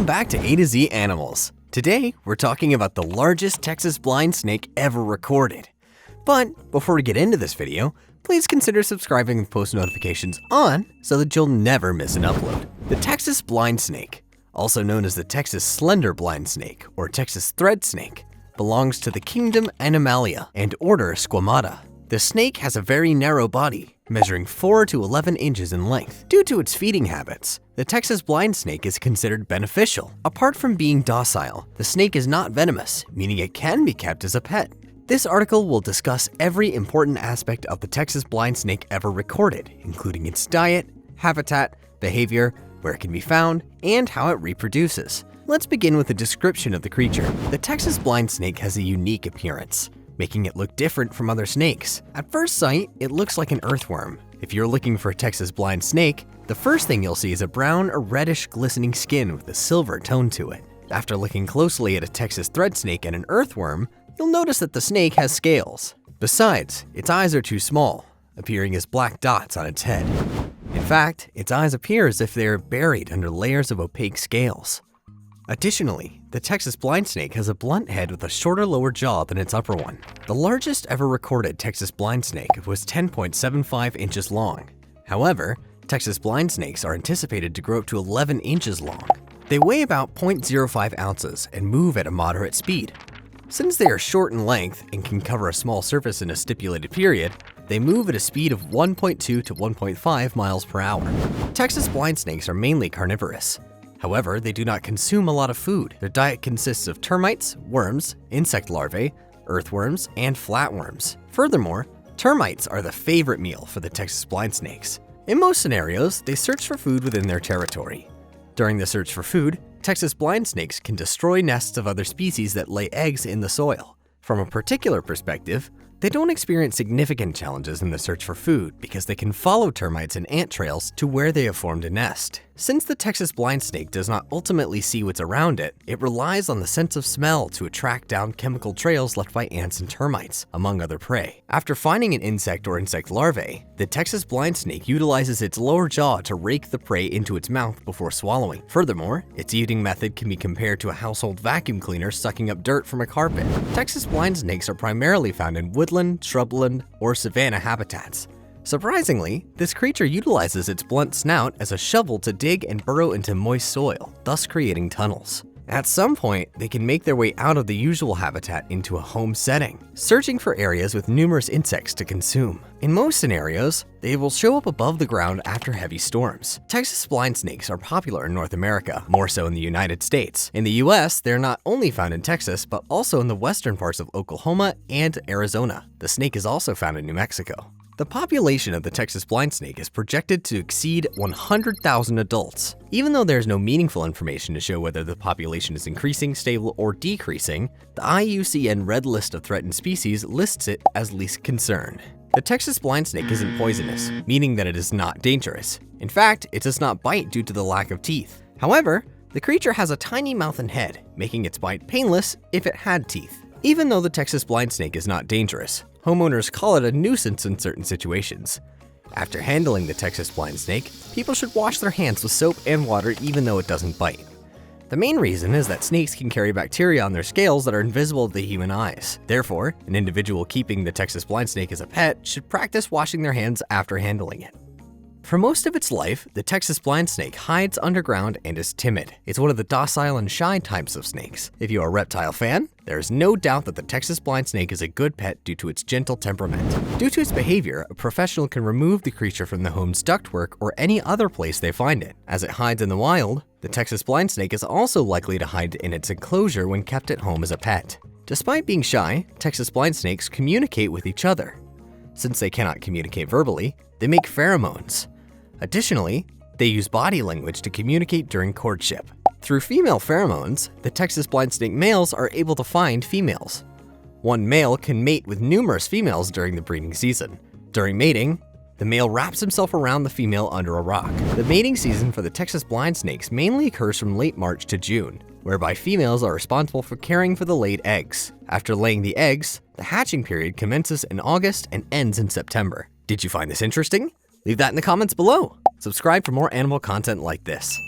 back to A to Z Animals. Today, we're talking about the largest Texas blind snake ever recorded. But before we get into this video, please consider subscribing with post notifications on so that you'll never miss an upload. The Texas blind snake, also known as the Texas slender blind snake or Texas thread snake, belongs to the kingdom Animalia and order Squamata. The snake has a very narrow body, measuring 4 to 11 inches in length. Due to its feeding habits, the Texas blind snake is considered beneficial. Apart from being docile, the snake is not venomous, meaning it can be kept as a pet. This article will discuss every important aspect of the Texas blind snake ever recorded, including its diet, habitat, behavior, where it can be found, and how it reproduces. Let's begin with a description of the creature. The Texas blind snake has a unique appearance, making it look different from other snakes. At first sight, it looks like an earthworm. If you're looking for a Texas blind snake, the first thing you'll see is a brown or reddish glistening skin with a silver tone to it. After looking closely at a Texas thread snake and an earthworm, you'll notice that the snake has scales. Besides, its eyes are too small, appearing as black dots on its head. In fact, its eyes appear as if they are buried under layers of opaque scales. Additionally, the Texas blind snake has a blunt head with a shorter lower jaw than its upper one. The largest ever recorded Texas blind snake was 10.75 inches long. However, Texas blind snakes are anticipated to grow up to 11 inches long. They weigh about 0.05 ounces and move at a moderate speed. Since they are short in length and can cover a small surface in a stipulated period, they move at a speed of 1.2 to 1.5 miles per hour. Texas blind snakes are mainly carnivorous. However, they do not consume a lot of food. Their diet consists of termites, worms, insect larvae, earthworms, and flatworms. Furthermore, termites are the favorite meal for the Texas blind snakes. In most scenarios, they search for food within their territory. During the search for food, Texas blind snakes can destroy nests of other species that lay eggs in the soil. From a particular perspective, they don't experience significant challenges in the search for food because they can follow termites and ant trails to where they have formed a nest. Since the Texas blind snake does not ultimately see what's around it, it relies on the sense of smell to track down chemical trails left by ants and termites, among other prey. After finding an insect or insect larvae, the Texas blind snake utilizes its lower jaw to rake the prey into its mouth before swallowing. Furthermore, its eating method can be compared to a household vacuum cleaner sucking up dirt from a carpet. Texas blind snakes are primarily found in woodland, shrubland, or savanna habitats. Surprisingly, this creature utilizes its blunt snout as a shovel to dig and burrow into moist soil, thus creating tunnels. At some point, they can make their way out of the usual habitat into a home setting, searching for areas with numerous insects to consume. In most scenarios, they will show up above the ground after heavy storms. Texas blind snakes are popular in North America, more so in the United States. In the US, they're not only found in Texas, but also in the western parts of Oklahoma and Arizona. The snake is also found in New Mexico. The population of the Texas blind snake is projected to exceed 100,000 adults. Even though there's no meaningful information to show whether the population is increasing, stable, or decreasing, the IUCN Red List of Threatened Species lists it as least concern. The Texas blind snake isn't poisonous, meaning that it is not dangerous. In fact, it does not bite due to the lack of teeth. However, the creature has a tiny mouth and head, making its bite painless if it had teeth. Even though the Texas blind snake is not dangerous, homeowners call it a nuisance in certain situations. After handling the Texas blind snake, people should wash their hands with soap and water even though it doesn't bite. The main reason is that snakes can carry bacteria on their scales that are invisible to the human eyes. Therefore, an individual keeping the Texas blind snake as a pet should practice washing their hands after handling it. For most of its life, the Texas blind snake hides underground and is timid. It's one of the docile and shy types of snakes. If you are a reptile fan, there is no doubt that the Texas blind snake is a good pet due to its gentle temperament. Due to its behavior, a professional can remove the creature from the home's ductwork or any other place they find it. As it hides in the wild, the Texas blind snake is also likely to hide in its enclosure when kept at home as a pet. Despite being shy, Texas blind snakes communicate with each other. Since they cannot communicate verbally, they make pheromones. Additionally, they use body language to communicate during courtship. Through female pheromones, the Texas blind snake males are able to find females. One male can mate with numerous females during the breeding season. During mating, the male wraps himself around the female under a rock. The mating season for the Texas blind snakes mainly occurs from late March to June, whereby females are responsible for caring for the laid eggs. After laying the eggs, the hatching period commences in August and ends in September. Did you find this interesting? Leave that in the comments below. Subscribe for more animal content like this.